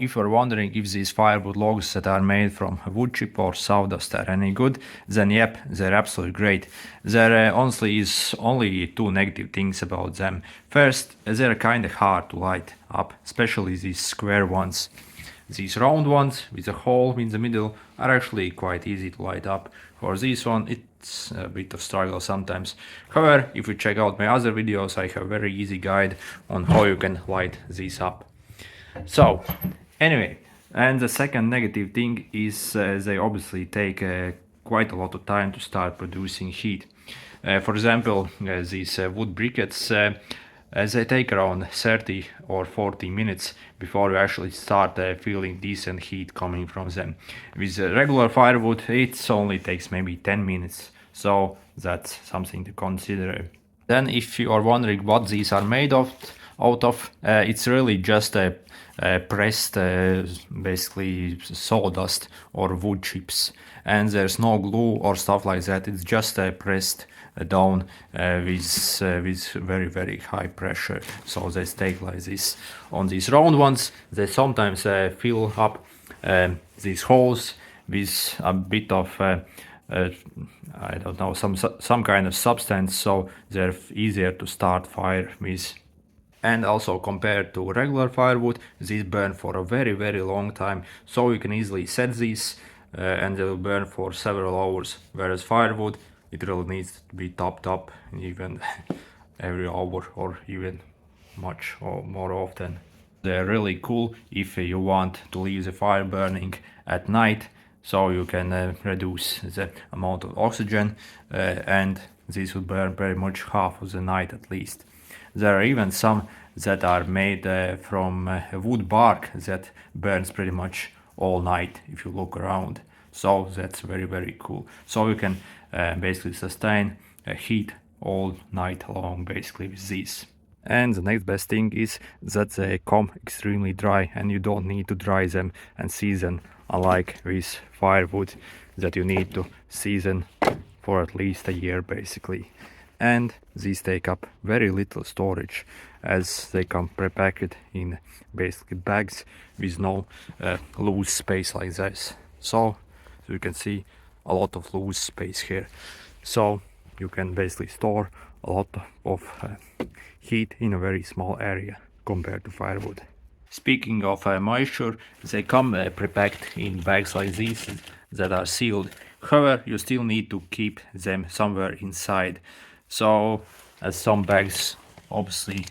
If you're wondering if these firewood logs that are made from Woodchip or Sawdust are any good, then yep, they're absolutely great. There honestly is only two negative things about them. First, they're kinda hard to light up, especially these square ones. These round ones with a hole in the middle are actually quite easy to light up. For this one, it's a bit of struggle sometimes. However, if you check out my other videos, I have a very easy guide on how you can light these up. So, anyway, and the second negative thing is they obviously take quite a lot of time to start producing heat. For example, these wood briquettes, they take around 30 or 40 minutes before you actually start feeling decent heat coming from them. With regular firewood, it only takes maybe 10 minutes, so that's something to consider. Then, if you are wondering what these are made of, it's really just a pressed basically sawdust or wood chips, and there's no glue or stuff like that. It's just pressed down with very high pressure, so they stay like this. On these round ones, they sometimes fill up these holes with a bit of I don't know, some kind of substance, so they're easier to start fire with. And also, compared to regular firewood, these burn for a very long time, so you can easily set these and they will burn for several hours, whereas firewood, it really needs to be topped up even every hour or even much or more often. They're really cool if you want to leave the fire burning at night, so you can reduce the amount of oxygen and this will burn very much half of the night at least. There are even some that are made from wood bark that burns pretty much all night if you look around. So that's very cool. So you can basically sustain heat all night long basically with these. And the next best thing is that they come extremely dry and you don't need to dry them and season, unlike with firewood that you need to season for at least a year basically. And these take up very little storage as they come prepacked in basically bags with no loose space like this. So you can see a lot of loose space here. So you can basically store a lot of heat in a very small area compared to firewood. Speaking of moisture, they come prepacked in bags like these that are sealed. However, you still need to keep them somewhere inside. So as some bags obviously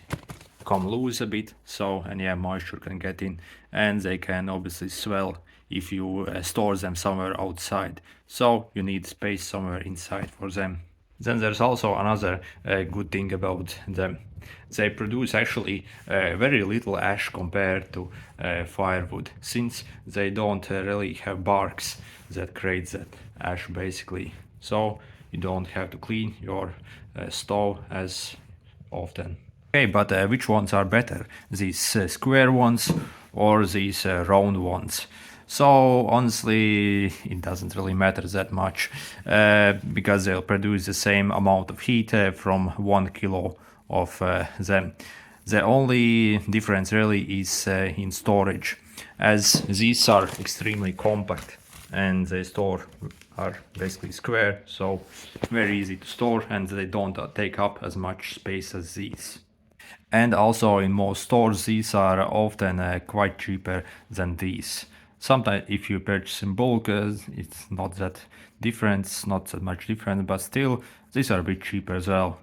come loose a bit, so and yeah, moisture can get in and they can obviously swell if you store them somewhere outside. So you need space somewhere inside for them. Then there's also another good thing about them. They produce actually very little ash compared to firewood, since they don't really have barks that create that ash basically. So you don't have to clean your stove as often. Okay, but which ones are better? These square ones or these round ones? So honestly, it doesn't really matter that much because they'll produce the same amount of heat from 1 kilo of them. The only difference really is in storage, as these are extremely compact and they are basically square, so very easy to store and they don't take up as much space as these. And also in most stores these are often quite cheaper than these. Sometimes if you purchase in bulk, it's not that different, not that much different, but still these are a bit cheaper as well.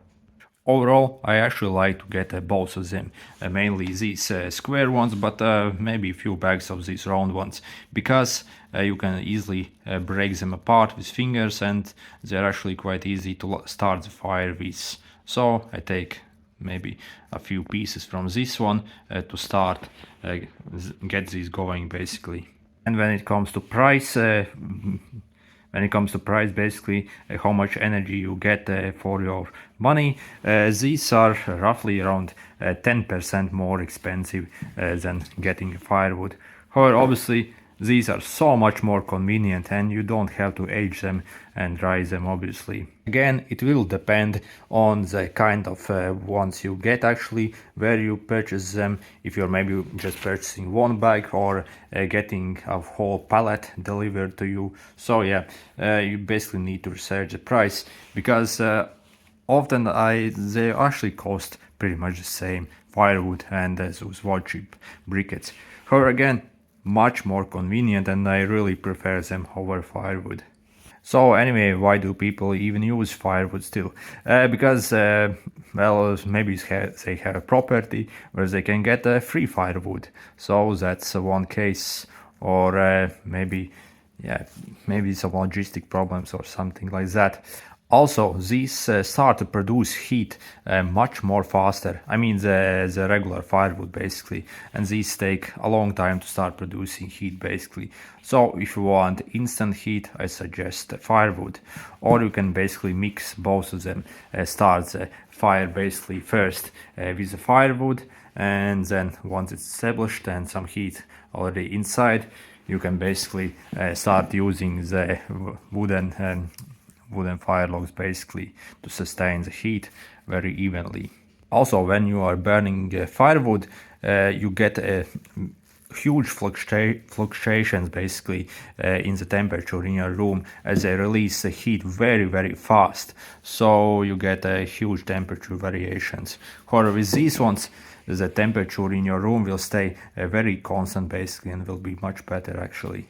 Overall, I actually like to get both of them, mainly these square ones, but maybe a few bags of these round ones, because you can easily break them apart with fingers and they're actually quite easy to start the fire with. So I take maybe a few pieces from this one to start get these going basically. And when it comes to price, basically how much energy you get for your money, these are roughly around 10% more expensive than getting firewood. However, obviously These are so much more convenient and you don't have to age them and dry them obviously. Again, it will depend on the kind of ones you get actually, where you purchase them, if you're maybe just purchasing one bag or getting a whole pallet delivered to you. So yeah, you basically need to research the price, because often they actually cost pretty much the same, firewood and those Woodchip briquettes. However, again, much more convenient and I really prefer them over firewood. So anyway, why do people even use firewood still? Because, well, maybe they have a property where they can get free firewood. So that's one case. Or maybe, yeah, maybe some logistic problems or something like that. Also, these start to produce heat much more faster. I mean the regular firewood basically, and these take a long time to start producing heat basically. So if you want instant heat, I suggest firewood, or you can basically mix both of them. Start the fire basically first with the firewood, and then once it's established and some heat already inside, you can basically start using the wooden fire logs basically to sustain the heat very evenly. Also, when you are burning firewood, you get huge fluctuations basically in the temperature in your room, as they release the heat very fast, so you get huge temperature variations. However, with these ones, the temperature in your room will stay very constant basically, and will be much better actually.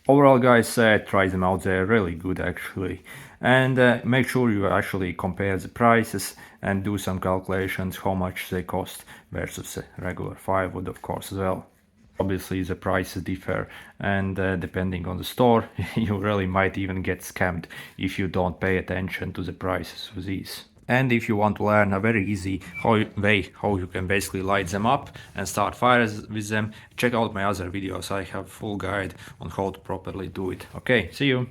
Overall, guys, try them out. They're really good actually, and make sure you actually compare the prices and do some calculations how much they cost versus regular firewood, of course, as well. Obviously the prices differ, and depending on the store you really might even get scammed if you don't pay attention to the prices of these. And if you want to learn a very easy way how you can basically light them up and start fires with them, check out my other videos. I have full guide on how to properly do it. Okay, see you!